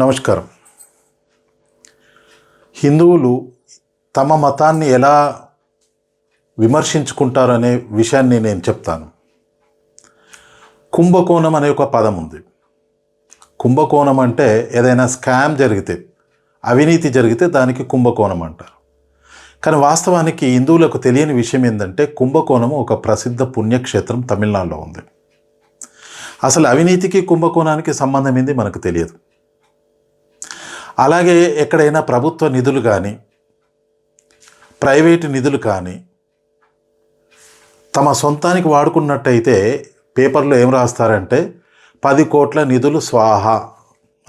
నమస్కారం. హిందువులు తమ మతాన్ని ఎలా విమర్శించుకుంటారనే విషయాన్ని నేను చెప్తాను. కుంభకోణం అనే ఒక పదం ఉంది. కుంభకోణం అంటే ఏదైనా స్కామ్ జరిగితే, అవినీతి జరిగితే దానికి కుంభకోణం అంటారు. కానీ వాస్తవానికి హిందువులకు తెలియని విషయం ఏంటంటే కుంభకోణం ఒక ప్రసిద్ధ పుణ్యక్షేత్రం తమిళనాడులో ఉంది. అసలు అవినీతికి కుంభకోణానికి సంబంధం ఏంది మనకు తెలియదు. అలాగే ఎక్కడైనా ప్రభుత్వ నిధులు కానీ ప్రైవేటు నిధులు కానీ తమ సొంతానికి వాడుకున్నట్టయితే పేపర్లో ఏం రాస్తారంటే 10 కోట్ల నిధులు స్వాహ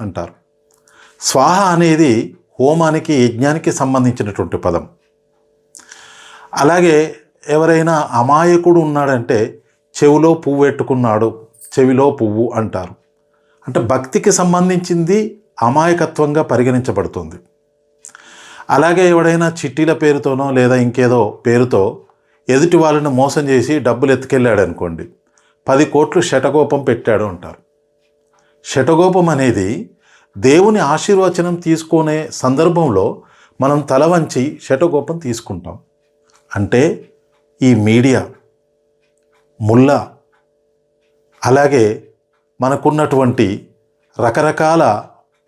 అంటారు. స్వాహ అనేది హోమానికి, యజ్ఞానికి సంబంధించినటువంటి పదం. అలాగే ఎవరైనా అమాయకుడు ఉన్నాడంటే చెవిలో పువ్వు పెట్టుకున్నాడు, చెవిలో పువ్వు అంటారు. అంటే భక్తికి సంబంధించింది అమాయకత్వంగా పరిగణించబడుతుంది. అలాగే ఎవడైనా చిట్టీల పేరుతోనో లేదా ఇంకేదో పేరుతో ఎదుటి వాళ్ళని మోసం చేసి డబ్బులు ఎత్తుకెళ్ళాడు అనుకోండి, 10 కోట్లు శటగోపం పెట్టాడు అంటారు. శటగోపం అనేది దేవుని ఆశీర్వచనం తీసుకునే సందర్భంలో మనం తల వంచి శటగోపం తీసుకుంటాం. అంటే ఈ మీడియా, ముల్లా, అలాగే మనకున్నటువంటి రకరకాల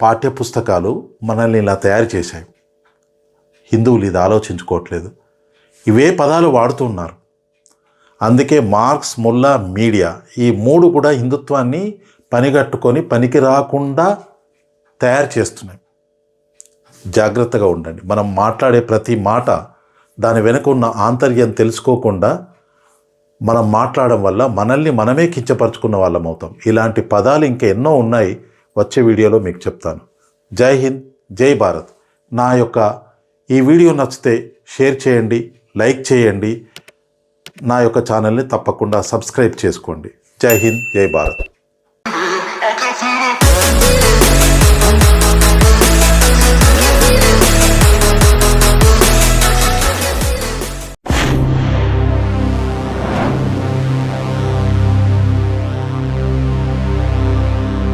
పాఠ్యపుస్తకాలు మనల్ని ఇలా తయారు చేశాయి. హిందువులు ఇది ఆలోచించుకోవట్లేదు. ఇవే పదాలు వాడుతున్నారు. అందుకే మార్క్స్, ముల్లా, మీడియా ఈ 3 కూడా హిందుత్వాన్ని పనిగట్టుకొని పనికి రాకుండా తయారు చేస్తున్నాయి. జాగ్రత్తగా ఉండండి. మనం మాట్లాడే ప్రతి మాట దాని వెనుక ఉన్న ఆంతర్యం తెలుసుకోకుండా మనం మాట్లాడడం వల్ల మనల్ని మనమే కించపరుచుకున్న వాళ్ళం అవుతాం. ఇలాంటి పదాలు ఇంకా ఎన్నో ఉన్నాయి. వచ్చే వీడియోలో మీకు చెప్తాను. జై హింద్, జై భారత్. నా యొక్క ఈ వీడియో నచ్చితే షేర్ చేయండి, లైక్ చేయండి. నా యొక్క ఛానల్ని తప్పకుండా సబ్స్క్రైబ్ చేసుకోండి. జై హింద్, జై భారత్.